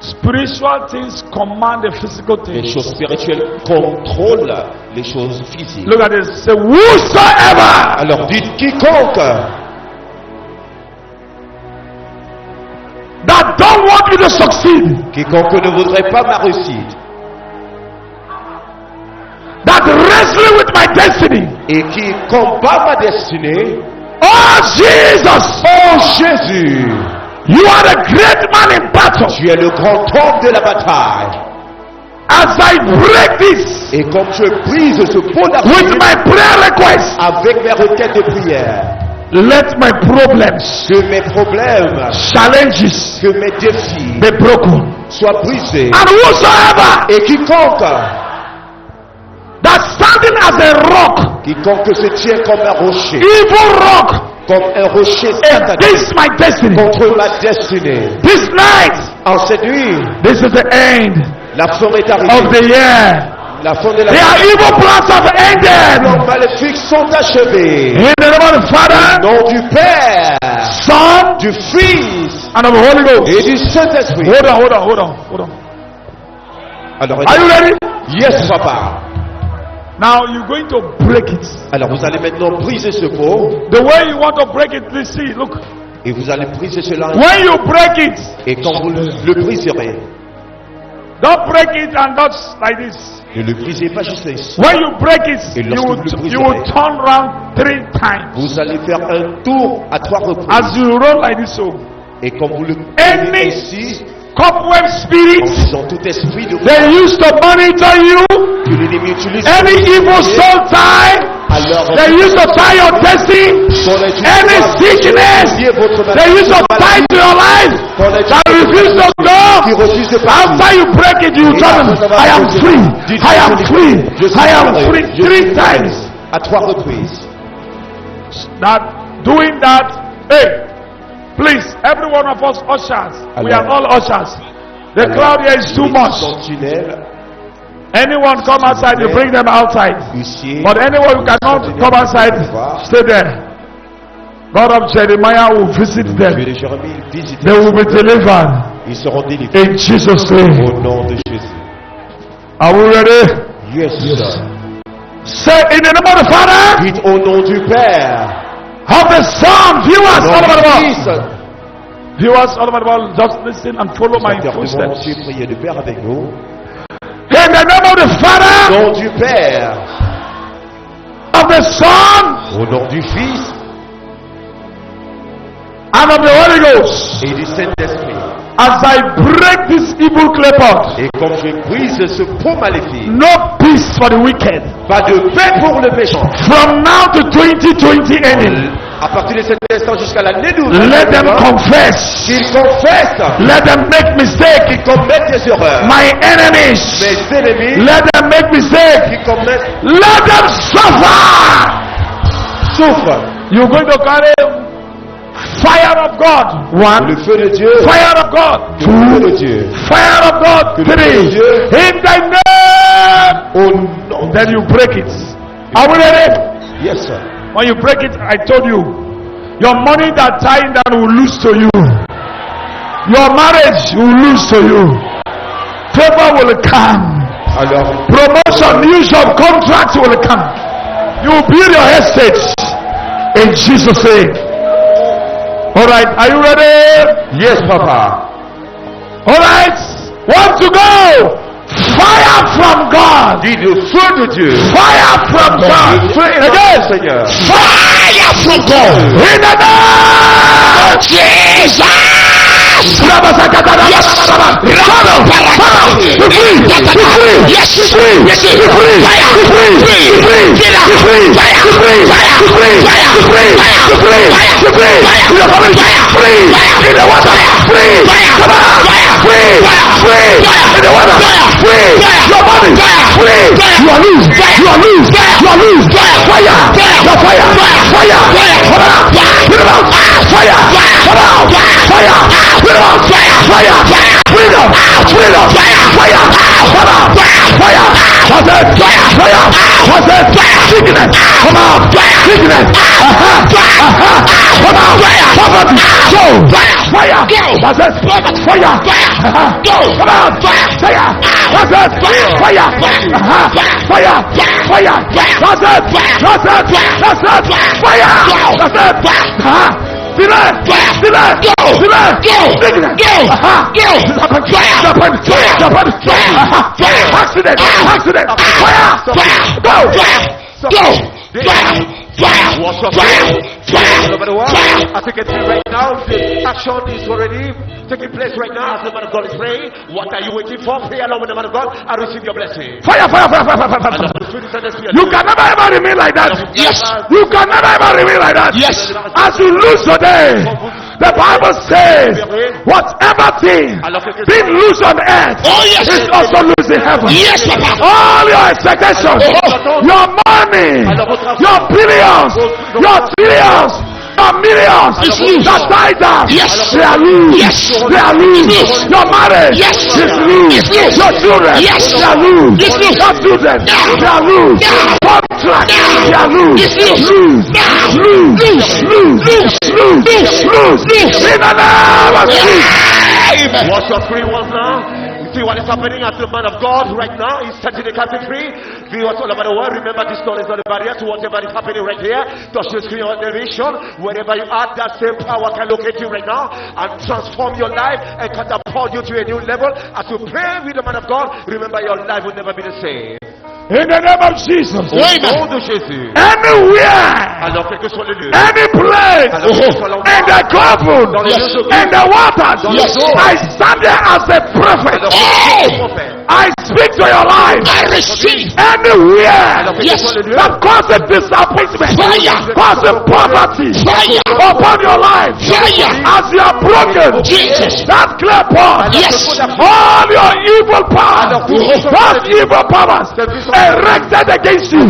Spiritual things command the physical Les things. choses spirituelles contrôlent les choses physiques. Look at this. Say, whosoever Alors dites quiconque that don't want me to succeed, quiconque ne voudrait pas ma réussite that wrestling with my destiny. et qui combat ma destinée, Oh Jesus, oh Jésus, you are the great man in battle. tu es le grand homme de la bataille. As I break this Et comme je brise ce pot with d'argile my prayer request, avec mes requêtes de prière, let my problems, que mes problèmes, challenges que mes défis be broken. soient brisés. And whosoever Et quiconque that standing as a rock, quiconque se tient comme un rocher, evil rock, comme un rocher satanique against my destiny, contre ma destinée. this night, En cette nuit, this is the end la fin est of arrivée. the year. La fin de la Their evil plans have ended. plans maléfiques sont achevés. In the name of the Au Father, nom du Père, Son, du Fils and of the Holy et Ghost. du Saint-Esprit. Hold on. Alors, Are you ready? yes, papa. Now you're going to break it. Alors, vous allez maintenant briser ce pot. The way you want to break it, please see, look. Et vous allez briser cela. When you break it, Et quand vous le briserez, don't break it and not like this. ne le brisez pas juste ici. When you break it, Et you lorsque will, vous le you will briserez, turn around 3 times. vous allez faire un tour à 3 reprises. As you roll like this, so Et quand vous le Any- tenez ici, cobweb en spirits disant tout esprit de they used to monitor you, que l'ennemi utilise any evil soul tie, alors they used to tie your destiny, any sickness, they used to tie to your life, that refuse to qui go. refuse de partir. After you break it, you tell them, I am free, I am free, I am free 3 times. À 3 reprises. That doing that, hey, please, every one of us ushers, we are all ushers. The crowd here is too much. Sentinelle, Anyone come outside, you bring them outside. huissier, But anyone who cannot come outside, stay there. God of Jeremiah will visit Dieu them. de Jérémie, visitez. They will be delivered Ils seront délivrés in Jesus' name. au nom de Jésus. Are we ready? Yes, sir. Say in the name of the Father, Dites au nom du Père, of the Son, viewers au all nom over the du world. Fils. Viewers all over the world, just listen and follow my Spectateurs du monde footsteps. entier, priez le Père avec vous. In the name of the Au Father, nom du Père, of the Son, au nom du Fils and of the Holy Ghost. et du Saint-Esprit. As I break this evil clay pot, Et comme je brise ce pot maléfique, no peace for the wicked. pas de paix pour le méchant. From now to 2020 ending, À partir de cet instant jusqu'à l'année 12, let them confess. qu'ils confessent, Let them make mistake. qu'ils commettent des erreurs. My enemies, Mes ennemis, let them make mistake. qui commettent, Let them suffer. souffrent. You're going to carry fire of God. Le 1. feu de Dieu, Fire of God. le feu 2. de Dieu. Fire of God. 3. In the name. Au nom Then you break it. Are we ready? Yes, sir. When you break it, I told you, your money that tying down will lose to you. Your marriage will lose to you. Favor will come. Alors, Promotion, new job, contracts will come. You will build your estate in Jesus' name. All right, are you ready? yes, papa. All right, want to go? Fire from God. Dis le feu de Dieu. Fire from God. Le feu est dans Again. le Seigneur. Fire from God. In the name of Jesus. I think it's right now. The action is already taking place right now. As the man of God is praying, what are you waiting for? Pray along with the man of God and receive your blessing. Fire, fire, fire, fire, fire, fire, fire. You can never ever remain like that. Yes. You can never ever remain like that. Yes. As you lose today, the Bible says, whatever thing being loose on earth is also loose in heaven. Yes, Papa. All your expectations, your money, your billions, your trillions, your millions, your titles, they are loose. They are loose. Your marriage is loose. Your children, they are loose. Your children, they are loose. Contract, they are loose. Loose. In the name of Jesus. What's your 3 1 now? See what is happening at the man of God right now. He's setting the captive free. Viewers all over the world, remember this knowledge is not a barrier to whatever is happening right here. Touch the screen of television. Wherever you are, that same power can locate you right now and transform your life and catapult you to a new level. As you pray with the man of God, remember your life will never be the same. In the name of Jesus. Nom de Jésus. Anywhere, Alors quel que soit le lieu, any place, in the coffin, in the waters, I stand there as a prophet. I speak to your life. I receive. Anywhere Yes. that causes disappointment, causes poverty upon your life, as you are broken, Jesus. that clear pot, Yes. all your evil powers, those evil powers erected against you,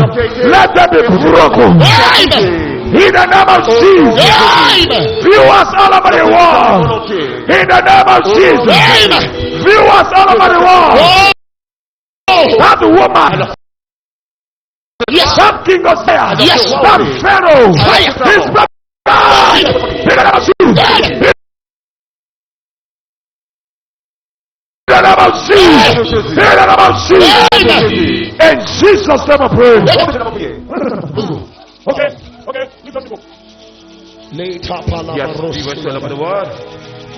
let them be broken. Amen. In the name of Jesus. Amen. Viewers all over the world. In the name of Jesus. Amen. Viewers all over the world. That woman. Yes. That king of Syria. Yes. That Pharaoh. His brother. In the name of Jesus. In the name of Jesus. In the name of Jesus. In Jesus' name I pray. Okay. Okay. Lift up the book. Yes, viewers all over the world.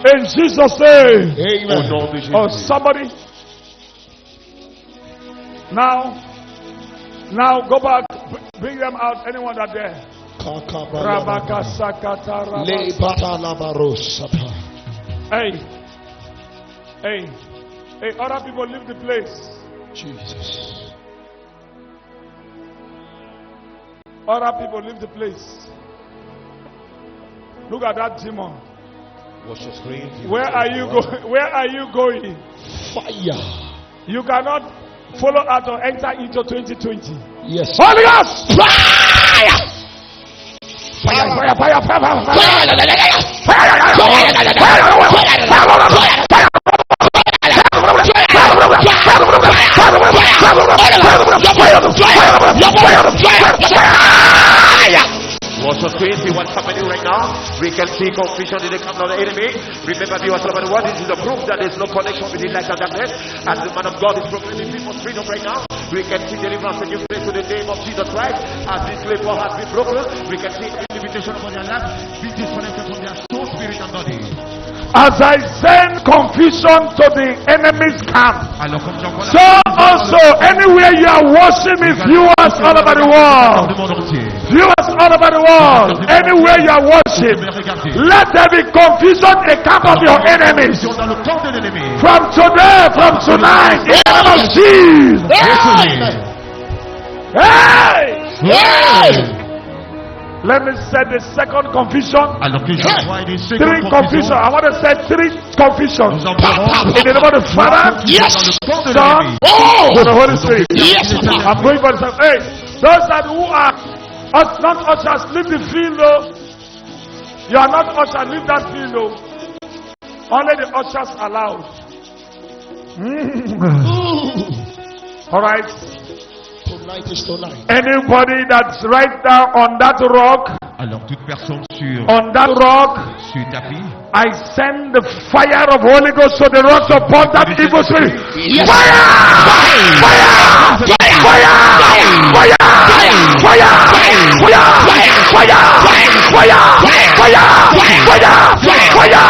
In Jesus' name. Au nom de Jésus. Oh, somebody. Now go back. Bring them out. Anyone that there. Rabaka sakata rabaka. Hey, other people leave the place. Jesus. Other people leave the place. Look at that demon. Watch your screen. Where are you going? Where are you going? Fire. You cannot follow out or enter into 2020. Yes. Holy Ghost! Fire. Watch your screen, see what's happening right now. We can see confusion in the camp of the enemy. Remember, viewers all over the world, this is the proof that there's no connection between light and darkness. As the man of God is proclaiming people's freedom right now, we can see deliverance taking place in the name of Jesus Christ. As this labor has been broken, we can see every limitation upon their life be disconnected from their soul, spirit, and body. As I send confusion to the enemy's camp, Alors, comme j'envoie so also anywhere you are watching me, viewers all over the world, le monde entier. viewers all over the world, anywhere you are watching, let there be confusion in the camp of your enemies. Dans le camp de l'ennemi. From today, from tonight, in the name of Jesus. Hey! Hey. Let me set the second confusion. Alors que j'envoie des Three confusion. I want to set three confusions. Nous envoierons In the name of the Father, Yes. dans le camp de Son, l'ennemi. Oh. and the Holy Spirit. Yes. I'm going for the second. Hey, those that who are not ushers, leave the field though. You are not ushers, leave that field though. Only the ushers allowed. All right. Tonight is tonight. Anybody that's right now on that rock, Alors toute personne on that rock, sur tapis, I send the fire of Holy Ghost to the rocks upon that evil spirit. Yes. Fire! Fire! Fire! Fire! Fire! Fire! Fire! Fire! Fire! Fire!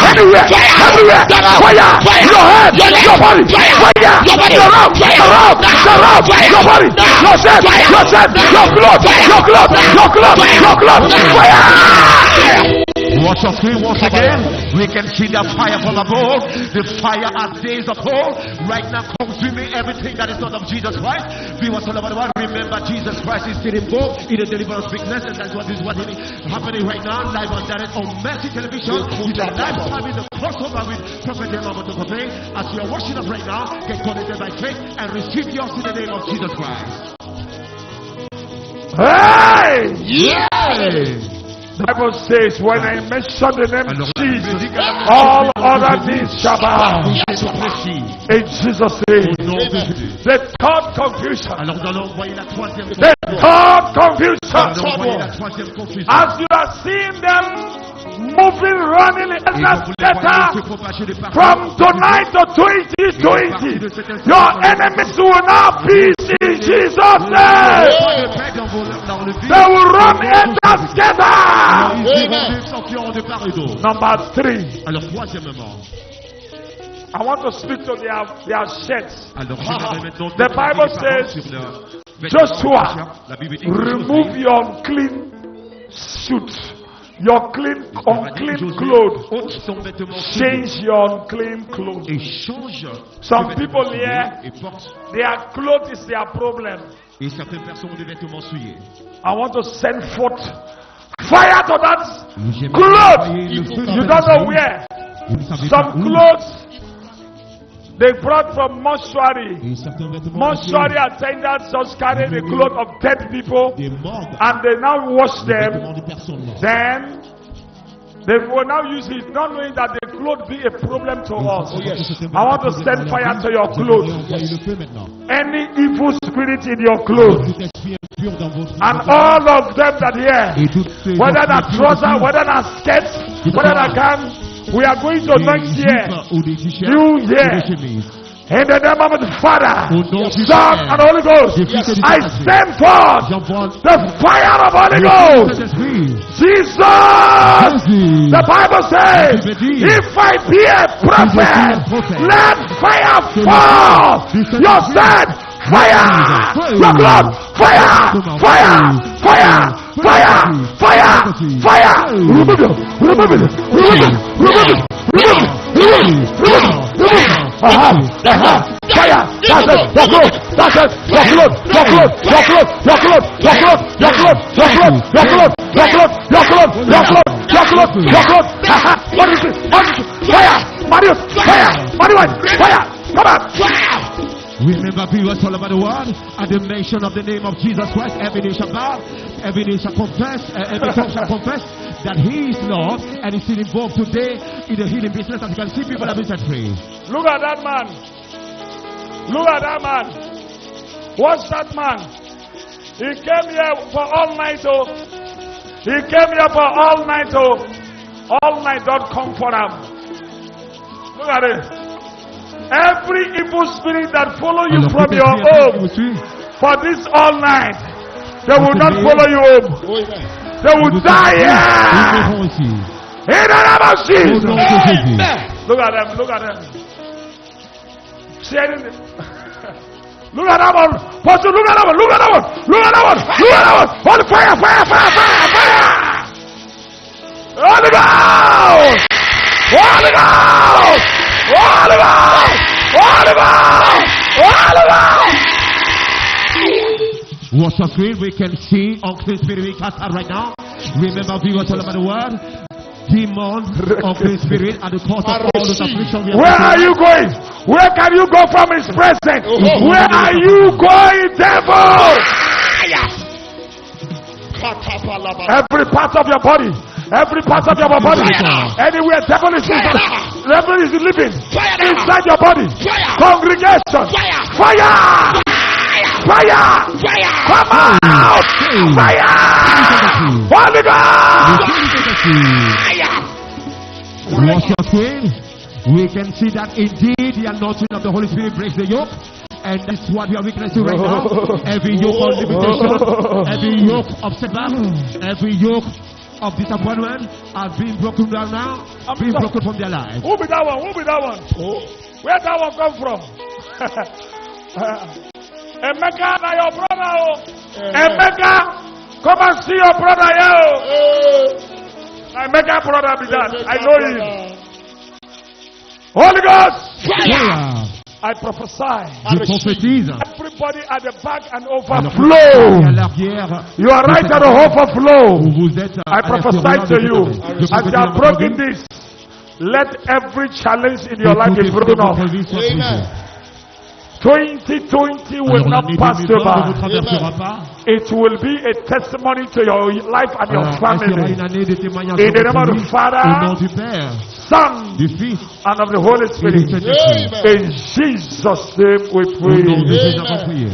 Everywhere! Everywhere! Fire! Your head! Your body! Fire! Your arm! Your arm! Your arm! Your body! Your chest! Your chest! Your clothes! Your clothes! Your clothes! Your clothes! Fire! watch your screen once again. We can see the fire from above. The fire as days of old. Right now consuming everything that is not of Jesus Christ. Viewers all over the world, remember Jesus Christ is still involved in the deliverance business, and that's what is happening right now, live on direct on Mercy Television. With the live service, the crossover with Prophet Emmanuel Tokope. As you are watching us right now, get connected by faith and receive yours in the name of Jesus Christ. Hey! Yeah! The Bible says, when I mention the name of Jesus, all other things shall bow. In Jesus' name. The third confusion. Alors nous allons envoyer la troisième The third Nous allons envoyer confusion. la troisième confusion. As you are seeing them moving, running in that scatter. From tonight to 2020, your enemies will not be in Jesus' name. They will run in that scatter. Number 3. Alors, troisièmement, I want to speak to their shirts. alors, The Bible says, Joshua, remove your unclean suit, your unclean clothes. ôte ton vêtement Change your unclean clothes. et change. Some people here, et porte. their clothes is their problem. Et certaines personnes ont des vêtements souillés. I want to send forth fire to that J'aimerais clothes. envoyer le feu dans You cet don't know esprit. where. Vous ne savez pas Some où. clothes they brought from mortuary. Et certains vêtements Mortuary attendants just carry the clothes of dead people des morgues, and they now wash des them. vêtements de personnes mortes. Then they will now use it, not knowing that the clothes be a problem to us. I want to send fire to your clothes. Envoyez le feu maintenant. Any evil spirit in your clothes, Tout esprit impur dans votre and all of them that here, et toutes ces whether that esprits trouser, impurs, whether that skirt, whether that gown, we are going to des next year. jupes ou des t-shirts New ou year. des chemises. In the name of the Father, Au nom du Son, Père, and Holy Ghost, du Fils et du I Saint-Esprit. send forth J'envoie the fire of Holy le Ghost. Saint-Esprit. Jesus! Jésus. The Bible says, Bible dit, if I be a prophet, prophète, let fire que fall. le Saint-Esprit You said, fire! Fire. Your blood, fire! Fire! Fire! Fire! Fire! Fire! Remove it! Remove it! Remove it! Remove it! Remove it! Remove it! Remove it! Fire! That's it! Your clothes! That's it! Your clothes! Your clothes! Your clothes! Your clothes! Your clothes! Your clothes! Your clothes! Your clothes! Your clothes! Your clothes! Your clothes! Your clothes! Your clothes! What is it? What is it? Fire! Marius! Fire! Marius! Fire! Come on! Remember, viewers all over the world, at the mention of the name of Jesus Christ, every knee shall bow, every knee shall confess, every tongue shall confess that He is Lord, and He's still involved today in the healing business. As you can see, people have been set free. Look at that man. Look at that man. Watch that man. He came here for all night. Oh. He came here for all night. Oh. All night don't come for him. Look at it. Every evil spirit that follow you Alors, from peut-être your qu'il y a quelqu'un qui home vous suit. for this all night, they will not follow you home. They will die Ils here. mourront ici. In the name of Au Jesus. nom de Jésus. Look at them, look at them. Sharing it. Look at that one. Pastor, look at that one, look at that one, look at that one, look at that one. Holy fire, fire, fire, fire, fire. Holy Ghost! Holy Ghost! Holy Ghost! Holy Ghost! Holy Ghost! Watch the screen, we can see unclean spirit being cast out right now. Remember, viewers all over the world, demon, unclean spirit, and the cause of all those afflictions we have Where are seen. you going? Where can you go from His presence? Where are you going, devil? Every part of your body, every part of your body, anywhere devil is living inside your body. Congregation, fire! Fire! Come out! Fire! Holy Ghost! Watch your screen. We can see that indeed the anointing of the Holy Spirit breaks the yoke. And that's what we are witnessing right now. Every yoke of limitation, every yoke of setback, every yoke of disappointment are being broken down now, being broken from their lives. Who be that one? Who be that one? Where that one come from? Emeka, na your brother. Oh. Emeka, come and see your brother here. Oh. Emeka brother be that. I know him. Holy Ghost, Fire. I prophesy. Je prophétise. Everybody at the back and Alors, overflow. à l'arrière, You are right at the overflow. où vous êtes I à prophesy l'extérieur to de you. cette année. Je As you prophétise are dans votre broken vie. this, let every challenge in your life Que be toutes broken les off. votre vie soient brisées. 2020 will Alors, not l'année pass you 2020 ne vous by. traversera pas. It will be a testimony to your life and your Alors, elle sera family. une année de témoignage In the sur name votre of vie. the Father, Au nom du Père, Son, du Fils and of the Holy et du Spirit. Saint-Esprit. In Jesus' name we Au nom de pray. Jésus, avons prié.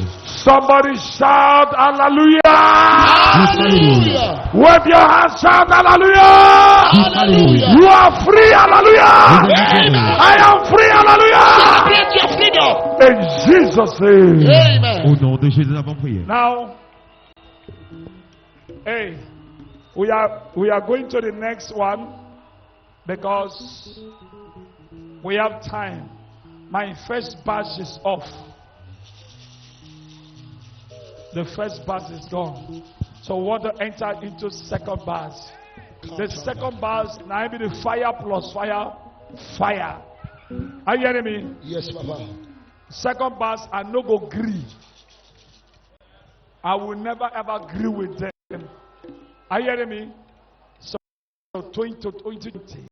Somebody shout hallelujah. Hallelujah. Wave your hands, shout hallelujah. Hallelujah. You are free, hallelujah. Amen. I am free, hallelujah. Celebrate your freedom. In Jesus' name. Amen. Au nom de Jésus, nous avons prié. Now, hey, we are going to the next one because we have time. My first batch is off. The first batch is gone. So we want to enter into second batch. The second batch now be the fire plus fire. Fire. Are you hearing me? Yes, Papa. Second batch, I no go agree. I will never ever agree with them. Are you hearing me? So 2020.